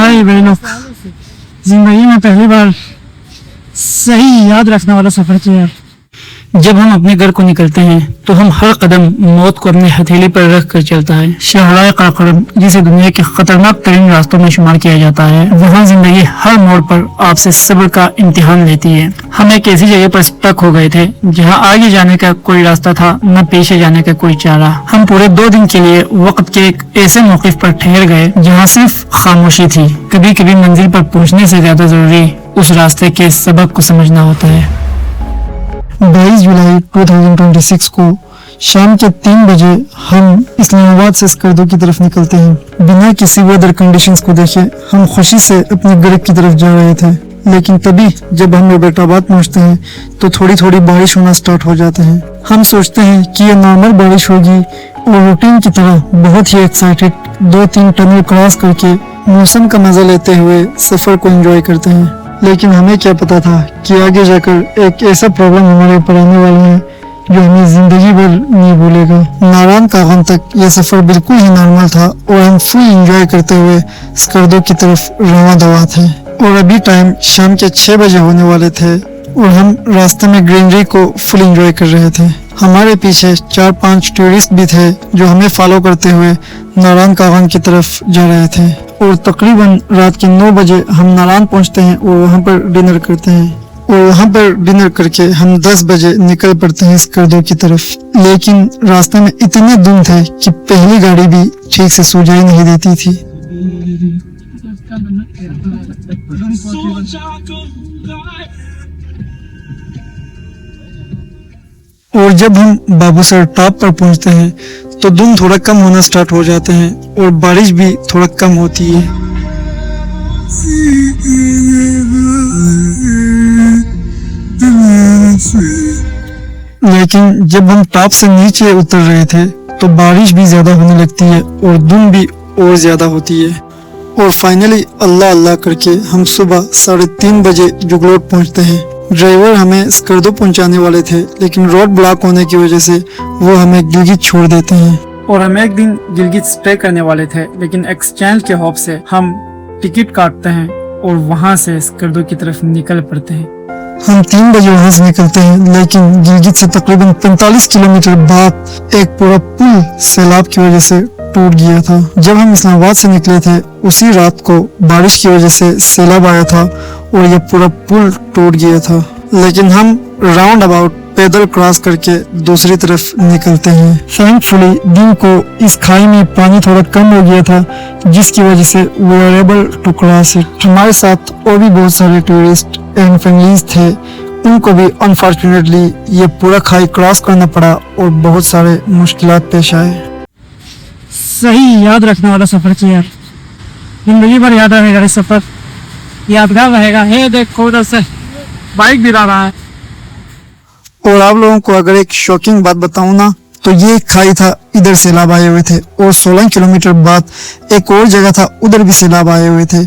भाई बहनों, जिंदगी में पहली बार सही याद रखने वाला सफर किया यार। जब हम अपने घर को निकलते हैं तो हम हर कदम मौत को अपनी हथेली पर रख कर चलता है। शहराए काकरम, जिसे दुनिया के खतरनाक तरीन रास्तों में शुमार किया जाता है, वहाँ जिंदगी हर मोड़ पर आपसे सब्र का इम्तिहान लेती है। हम एक ऐसी जगह पर स्टक हो गए थे जहाँ आगे जाने का कोई रास्ता था, न पीछे जाने का कोई चारा। हम पूरे 2 दिन के लिए वक्त के एक ऐसे मौकिफ पर ठहर गए जहाँ सिर्फ खामोशी थी। कभी कभी मंजिल पर पहुँचने से ज्यादा जरूरी उस रास्ते के सबक को समझना होता है। 22 जुलाई 2026 को शाम के 3 बजे हम इस्लामाबाद से स्कर्दू की तरफ निकलते हैं। बिना किसी वेदर कंडीशंस को देखे हम खुशी से अपने घर की तरफ जा रहे थे, लेकिन तभी जब हम एबटाबाद पहुंचते हैं तो थोड़ी थोड़ी बारिश होना स्टार्ट हो जाते हैं। हम सोचते हैं कि ये नॉर्मल बारिश होगी और रूटीन की तरह बहुत ही एक्साइटेड 2-3 टनल क्रॉस करके मौसम का मजा लेते हुए सफर को एंजॉय करते हैं। लेकिन हमें क्या पता था कि आगे जाकर एक ऐसा प्रॉब्लम हमारे ऊपर आने वाला है जो हमें जिंदगी भर नहीं भूलेगा। नारायण कागन तक यह सफर बिल्कुल ही नॉर्मल था और हम फुल एंजॉय करते हुए स्कर्दो की तरफ रवाना दवा थे। और अभी टाइम शाम के 6 बजे होने वाले थे और हम रास्ते में ग्रीनरी को फुल एंजॉय कर रहे थे। हमारे पीछे 4-5 टूरिस्ट भी थे जो हमें फॉलो करते हुए नारायण कागन की तरफ जा रहे थे। और तकरीबन रात के 9 बजे हम नारायण पहुंचते हैं और वहां पर डिनर करते हैं। और वहां पर डिनर करके हम 10 बजे निकल पड़ते हैं स्कर्दो की तरफ। लेकिन रास्ते में इतने धुंध थे कि पहली गाड़ी भी ठीक से सुझाई नहीं देती थी। और जब हम बाबूसर टॉप पर पहुंचते हैं तो धुंध थोड़ा कम होना स्टार्ट हो जाते हैं और बारिश भी थोड़ा कम होती है। लेकिन जब हम टॉप से नीचे उतर रहे थे तो बारिश भी ज्यादा होने लगती है और धुंध भी और ज्यादा होती है। और फाइनली अल्लाह अल्लाह करके हम सुबह 3:30 बजे जुगलोट पहुंचते हैं। ड्राइवर हमें स्कर्दो पहुंचाने वाले थे, लेकिन रोड ब्लॉक होने की वजह से वो हमें गिलगित छोड़ देते हैं। और हम एक दिन गिलगित स्टे करने वाले थे, लेकिन एक्सचेंज के होप से हम टिकट काटते हैं और वहां से स्कर्दो की तरफ निकल पड़ते हैं। हम 3 बजे वहां से निकलते हैं, लेकिन गिलगित से तकरीबन 45 किलोमीटर बाद एक पूरा पुल सैलाब की वजह से टूट गया था। जब हम इस्लामाबाद से निकले थे उसी रात को बारिश की वजह से सैलाब आया था और ये पूरा पुल टूट गया था। लेकिन हम राउंड अबाउट पैदल क्रॉस करके दूसरी तरफ निकलते हैं। थैंकफुली दिन को इस खाई में पानी थोड़ा कम हो गया था, जिसकी वजह से we are able to cross it. हमारे साथ और भी बहुत सारे टूरिस्ट एंड फैमिलीज थे, उनको भी अनफॉर्चुनेटली ये पूरा खाई क्रॉस करना पड़ा और बहुत सारे मुश्किलात पेश आए। सही याद रखने वाला सफर किया यार, जिंदगी भर याद रहेगा ये सफर, यादगार रहेगा। हे देखो उधर से बाइक गिरा रहा है। और आप लोगों को अगर एक शॉकिंग बात बताऊं ना, तो ये खाई था, इधर सैलाब आए हुए थे और 16 किलोमीटर बाद एक और जगह था, उधर भी सैलाब आए हुए थे।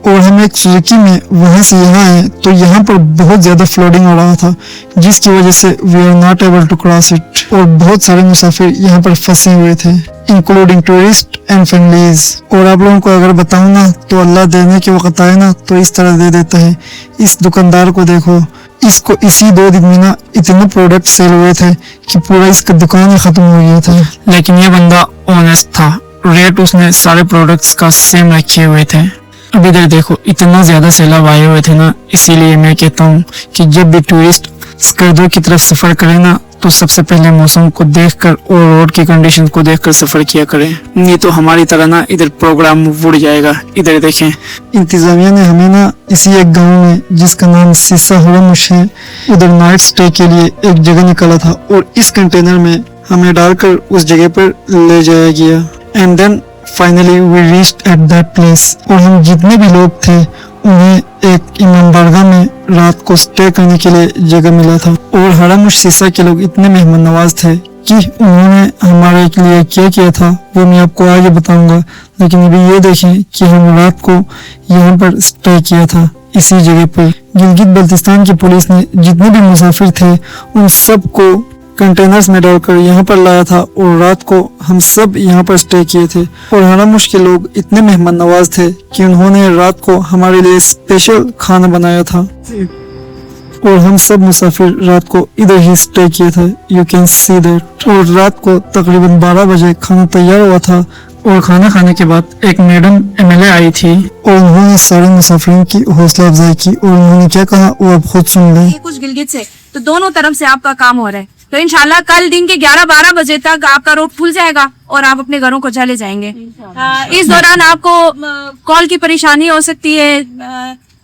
और हम एक सुजुकी में वहां से यहाँ आए तो यहाँ पर बहुत ज्यादा फ्लडिंग हो रहा था, जिसकी वजह से we are not able to cross it. और बहुत सारे मुसाफिर यहाँ पर फंसे हुए थे, इंक्लूडिंग टूरिस्ट एंड फैमिलीज। और आप लोगों को अगर बताऊं ना, तो अल्लाह देने के वक्त आए ना तो इस तरह दे देता है। इस दुकानदार को देखो, इसको इसी 2 दिन में ना इतने प्रोडक्ट सेल हुए थे कि पूरा इसका दुकान ही खत्म हो गया था। लेकिन ये बंदा ऑनेस्ट था, रेट उसने सारे प्रोडक्ट्स का सेम रखे हुए थे। अब इधर देखो, इतना ज्यादा सैलाब आए हुए थे ना, इसीलिए मैं कहता हूँ कि जब भी टूरिस्ट स्कर्दो की तरफ सफर करे ना, तो सबसे पहले मौसम को देखकर और रोड की कंडीशन को देखकर सफर किया करें, नहीं तो हमारी तरह ना इधर प्रोग्राम उड़ जाएगा। इधर देखें, इंतजामिया ने हमें ना इसी एक गांव में जिसका नाम सिसा हुरमुश है, उधर नाइट स्टे के लिए एक जगह निकाला था और इस कंटेनर में हमें डालकर उस जगह पर ले जाया गया। And then finally we reached at that place. और हम जितने भी लोग थे उन्हें एक इमाम बारगाह में रात को स्टे करने के लिए जगह मिला था। और हरमुश सिसा के लोग इतने मेहमान नवाज थे कि उन्होंने हमारे लिए क्या किया था वो मैं आपको आगे बताऊंगा। लेकिन अभी ये देखें कि हम रात को यहाँ पर स्टे किया था इसी जगह पर। गिलगित बल्तिस्तान की पुलिस ने जितने भी मुसाफिर थे उन सबको कंटेनर्स में डालकर यहाँ पर लाया था और रात को हम सब यहाँ पर स्टे किए थे। और हरामुश के लोग इतने मेहमान नवाज थे कि उन्होंने रात को हमारे लिए स्पेशल खाना बनाया था और हम सब मुसाफिर रात को इधर ही स्टे किए थे। You can see that. और रात को तकरीबन 12 बजे खाना तैयार हुआ था और खाना खाने के बाद एक मैडम MLA आई थी और उन्होंने सारे मुसाफिरों की हौसला अफजाई की और उन्होंने क्या कहा वो आप खुद सुन लें। कुछ गिलगित से तो दोनों तरफ से आपका काम हो रहा है, तो इंशाल्लाह कल दिन के 11-12 बजे तक आपका रोड खुल जाएगा और आप अपने घरों को चले जाएंगे। इस दौरान आपको कॉल की परेशानी हो सकती है,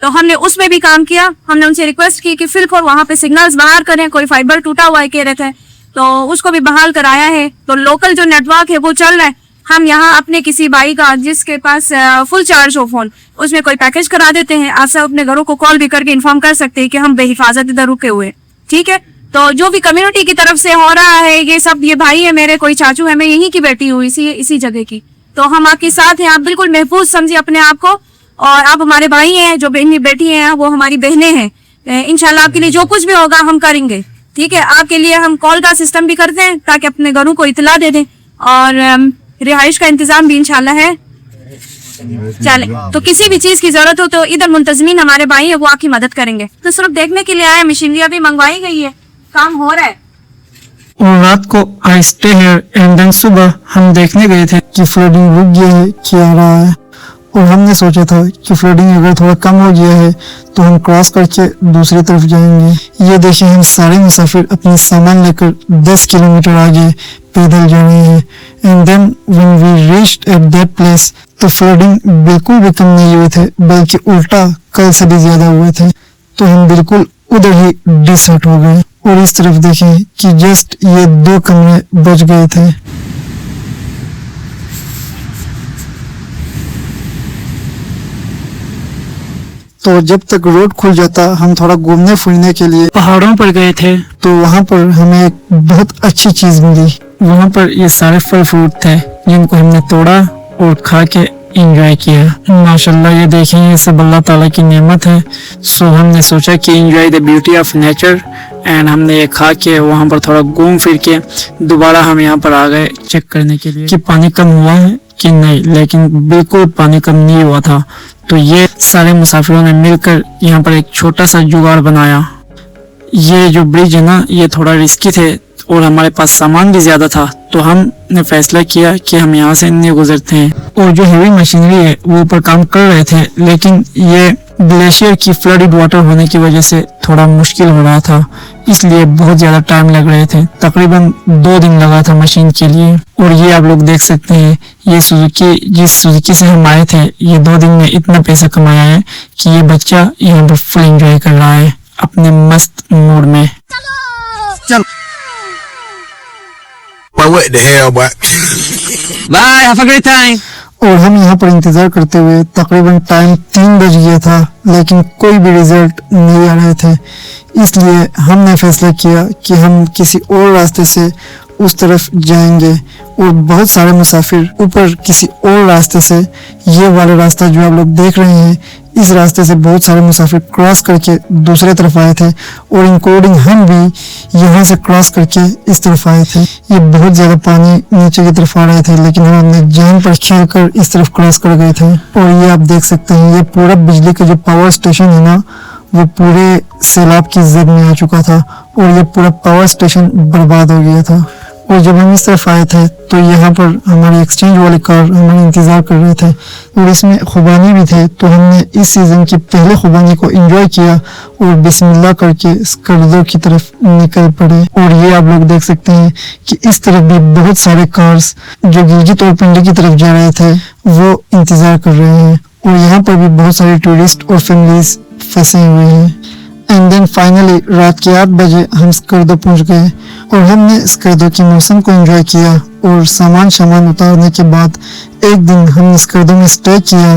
तो हमने उसमें भी काम किया। हमने उनसे रिक्वेस्ट की कि फिलहाल वहाँ पे सिग्नल्स बहाल करें, कोई फाइबर टूटा हुआ है कह रहे थे, तो उसको भी बहाल कराया है। तो लोकल जो नेटवर्क है वो चल रहा है। हम यहाँ अपने किसी भाई का जिसके पास फुल चार्ज हो फोन, उसमें कोई पैकेज करा देते हैं। आप सब अपने घरों को कॉल भी करके इन्फॉर्म कर सकते हैं कि हम बेहिफाजत इधर रुके हुए, ठीक है। तो जो भी कम्युनिटी की तरफ से हो रहा है, ये सब, ये भाई है मेरे, कोई चाचू है, मैं यहीं की बेटी हूँ, इसी जगह की, तो हम आपके साथ हैं। आप बिल्कुल महफूज समझिए अपने आप को, और आप हमारे भाई हैं, जो बेटी हैं वो हमारी बहनें हैं। इंशाल्लाह आपके लिए जो कुछ भी होगा हम करेंगे, ठीक है। आपके लिए हम कॉल का सिस्टम भी करते हैं ताकि अपने घरों को इतला दे दें, और रिहाइश का इंतजाम भी इंशाल्लाह है। चले, तो किसी भी चीज की जरूरत हो तो इधर मुंतजमीन हमारे भाई है, वो आपकी मदद करेंगे। तो सिर्फ देखने के लिए आए, मशीनरी भी मंगवाई गई है, काम हो रहा है। और रात को I stay here and then सुबह हम देखने गए थे कि फ्लडिंग रुक गया है, क्या आ रहा है। और हमने सोचा था कि फ्लडिंग अगर थोड़ा कम हो गया है तो हम क्रॉस करके दूसरी तरफ जाएंगे। ये देखिए हम सारे मुसाफिर अपने सामान लेकर 10 किलोमीटर आगे पैदल जा रहे हैं। And then when we reached at that place, तो फ्लडिंग बिल्कुल भी कम नहीं हुए थे, बल्कि उल्टा कल से भी ज्यादा हुए थे। तो हम बिल्कुल उधर ही डिसर्ट हो गए। और इस तरफ देखें कि जस्ट ये 2 कमरे बच गए थे। तो जब तक रोड खुल जाता हम थोड़ा घूमने फिरने के लिए पहाड़ों पर गए थे। तो वहाँ पर हमें एक बहुत अच्छी चीज मिली। वहाँ पर ये सारे फल फ्रूट थे जिनको हमने तोड़ा और खा के एंजॉय किया। माशाल्लाह ये देखें, ये सब अल्लाह ताला की नेमत है। सो हमने सोचा कि enjoy the beauty of nature, and हमने ये खा के वहाँ पर थोड़ा घूम फिर के दोबारा हम यहाँ पर आ गए चेक करने के लिए कि पानी कम हुआ है कि नहीं। लेकिन बिल्कुल पानी कम नहीं हुआ था। तो ये सारे मुसाफिरों ने मिलकर यहाँ पर एक छोटा सा जुगाड़ बनाया। ये जो ब्रिज है ना, ये थोड़ा रिस्की थे और हमारे पास सामान भी ज्यादा था, तो हमने फैसला किया कि हम यहाँ से नहीं गुजरते हैं। और जो हेवी मशीनरी है वो ऊपर काम कर रहे थे, लेकिन ये ग्लेशियर की फ्लडेड वाटर होने की वजह से थोड़ा मुश्किल हो रहा था, इसलिए बहुत ज्यादा टाइम लग रहे थे। तकरीबन 2 दिन लगा था मशीन के लिए। और ये आप लोग देख सकते हैं, ये सुजुकी, जिस सुजुकी से हम आए थे, ये 2 दिन में इतना पैसा कमाया है कि ये बच्चा यहाँ पर फुल एंजॉय कर रहा है अपने मस्त मूड में। चलो what the hell, boy? Bye, have a great time. और हम यहाँ पर इंतजार करते हुए तकरीबन टाइम 3 बज गया था, लेकिन कोई भी रिजल्ट नहीं आ रहे थे। इसलिए हमने फैसला किया कि हम किसी और रास्ते से उस तरफ जाएंगे। और बहुत सारे मुसाफिर ऊपर किसी और रास्ते से, ये वाला रास्ता जो आप लोग देख रहे हैं, इस रास्ते से बहुत सारे मुसाफिर क्रॉस करके दूसरे तरफ आए थे, और इंक्लूडिंग हम भी यहाँ से क्रॉस करके इस तरफ आए थे। ये बहुत ज्यादा पानी नीचे की तरफ आ रहे थे, लेकिन हम अपने जान पर खेल कर इस तरफ क्रॉस कर गए थे। और ये आप देख सकते हैं, ये पूरा बिजली का जो पावर स्टेशन है ना, वो पूरे सैलाब की जद में आ चुका था और ये पूरा पावर स्टेशन बर्बाद हो गया था। और जब हम इस तरफ आए थे तो यहाँ पर हमारी एक्सचेंज वाले कार हमारे इंतजार कर रहे थे, और इसमें खुबानी भी थे। तो हमने इस सीजन की पहले खुबानी को एंजॉय किया और बिस्मिल्लाह करके स्कर्दों की तरफ निकल पड़े। और ये आप लोग देख सकते हैं कि इस तरफ भी बहुत सारे कार्स जो गिलगित और पिंडी की तरफ जा रहे थे वो इंतजार कर रहे हैं, और यहाँ पर भी बहुत सारे टूरिस्ट और फैमिलीज फंसे हुए हैं। एंड देन फाइनली रात के 8 बजे हम स्कर्दो पहुंच गए, और हमने स्कर्दो के मौसम को एंजॉय किया। और सामान उतारने के बाद एक दिन हम स्कर्दो में स्टे किया,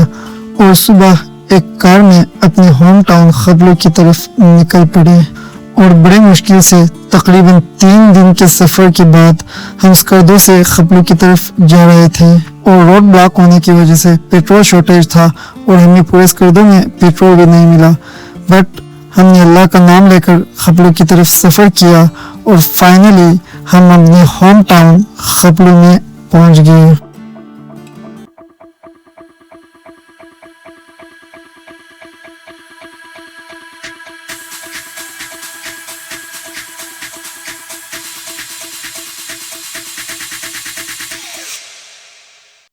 और सुबह एक कार में अपने होम टाउन खबलो की तरफ निकल पड़े। और बड़े मुश्किल से तकरीबन 3 दिन के सफर के बाद हम स्कर्दो से खबलो की तरफ जा रहे थे, और रोड ब्लॉक होने की वजह से पेट्रोल शॉर्टेज था और हमें पूरे स्कर्दो में पेट्रोल भी नहीं मिला। बट हमने अल्लाह का नाम लेकर खपलू की तरफ सफर किया और फाइनली हम अपने होम टाउन खपलू में पहुंच गए।